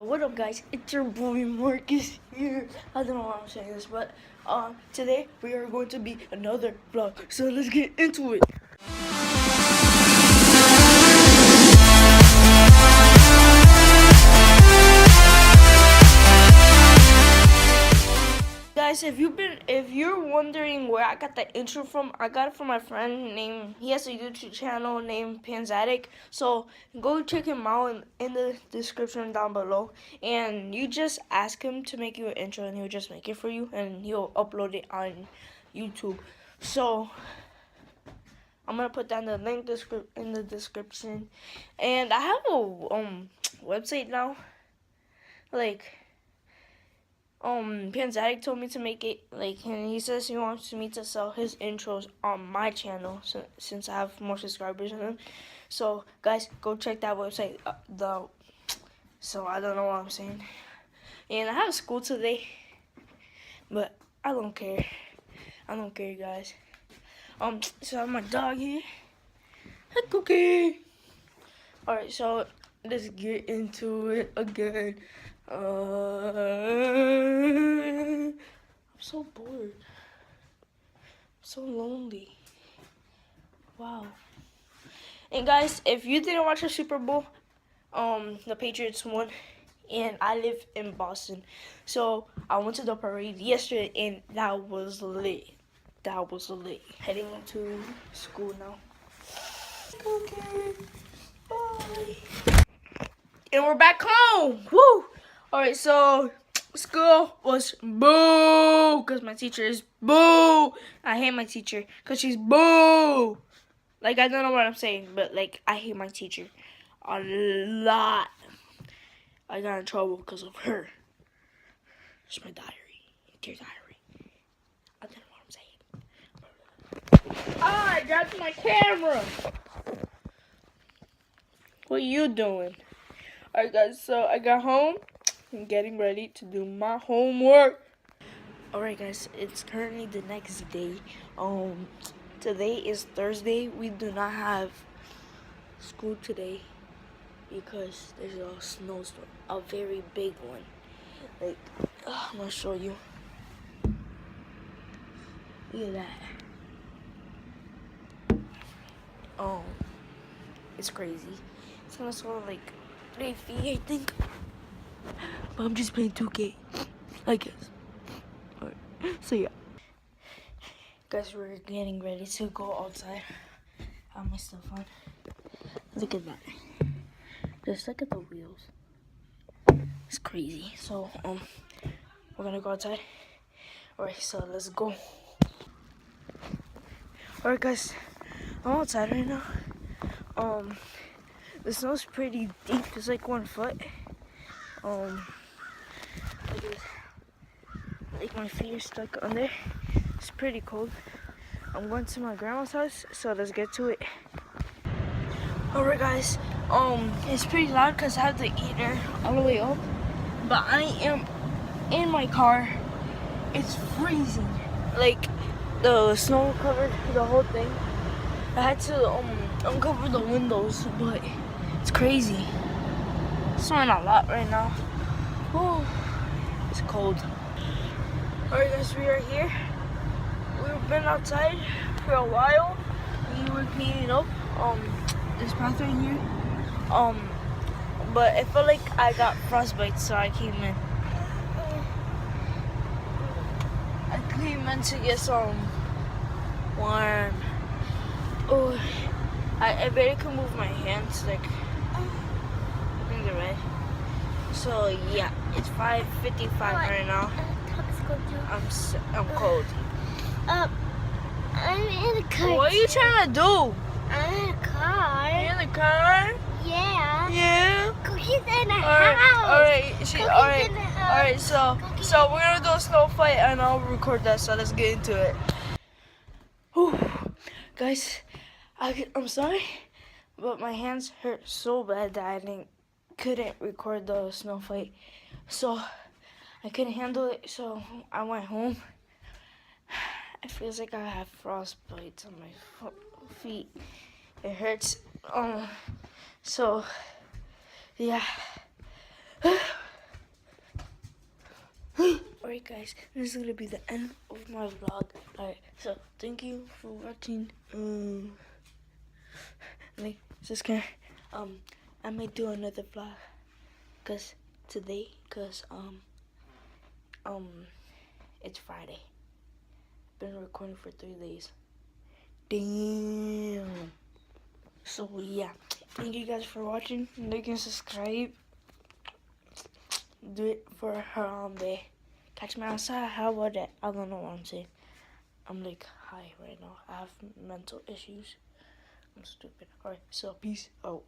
What up, guys? It's your boy Marcus here. I don't know why I'm saying this, but today we are going to be another vlog. So let's get into it. Guys, if you're wondering where I got the intro from, I got it from my friend named. He has a YouTube channel named Panzatic. So go check him out in the description down below, and you just ask him to make you an intro, and he'll just make it for you, and he'll upload it on YouTube. So I'm gonna put down the link in the description, and I have a website now, like. Panzatic told me to make it, and he says he wants me to sell his intros on my channel, since I have more subscribers than him. So, guys, go check that website, so I don't know what I'm saying. And I have school today, but I don't care. I don't care, guys. So I have my dog here. Hi, Cookie. Alright, so let's get into it again. I'm so bored. I'm so lonely. Wow. And guys, if you didn't watch the Super Bowl, the Patriots won, and I live in Boston, so I went to the parade yesterday, and that was lit. That was lit. Heading into school now. Okay. Bye. And we're back home. Woo! Alright, so school was boo, because my teacher is boo. I hate my teacher because she's boo. Like, I don't know what I'm saying, but, like, I hate my teacher a lot. I got in trouble because of her. It's my diary. Dear diary. I don't know what I'm saying. Ah, I dropped my camera. What are you doing? Alright, guys, so I got home. I'm getting ready to do my homework. Alright, guys, it's currently the next day. Today is Thursday. We do not have school today because there's a snowstorm, a very big one. Like, I'm gonna show you. Look at that. It's crazy. It's gonna snow like 3 feet, I think. But I'm just playing 2K, I guess. Alright, so yeah. Guys, we're getting ready to go outside. I have my stuff on. Look at that. Just look at the wheels. It's crazy. So, we're gonna go outside. Alright, so let's go. Alright, guys, I'm outside right now. The snow's pretty deep. It's like 1 foot. Like my feet are stuck under. It's pretty cold. I'm going to my grandma's house, so let's get to it. Alright, guys, it's pretty loud because I have the heater all the way up, but I am in my car. It's freezing. Like, the snow covered the whole thing. I had to uncover the windows, but it's crazy. It's snowing a lot right now. Oh, it's cold. Alright, guys, we are here. We've been outside for a while. We were cleaning up this path right here. But I felt like I got frostbite, so I came in. I came in to get some warm. Oh, I barely can move my hands. Like, I think they're red. So yeah, it's 5:55 right now. I'm cold. I'm in a car. What are you trying to do? I'm in a car. You in the car? Yeah. Yeah. Cookies in the Alright, house. alright. So we're gonna do a snow fight, and I'll record that. So let's get into it. Whew. Guys, I'm sorry, but my hands hurt so bad that I couldn't record the snow fight. So I couldn't handle it, so I went home. It feels like I have frostbite on my feet. It hurts. So yeah. Alright guys, this is gonna be the end of my vlog. Alright, so thank you for watching. Like, subscribe. I may do another vlog today, it's Friday. Been recording for 3 days. Damn. So yeah, thank you guys for watching. Like and subscribe. Do it for her day. Catch me outside. How about that? I don't know what I'm saying. I'm like high right now. I have mental issues. I'm stupid. Alright, so peace out.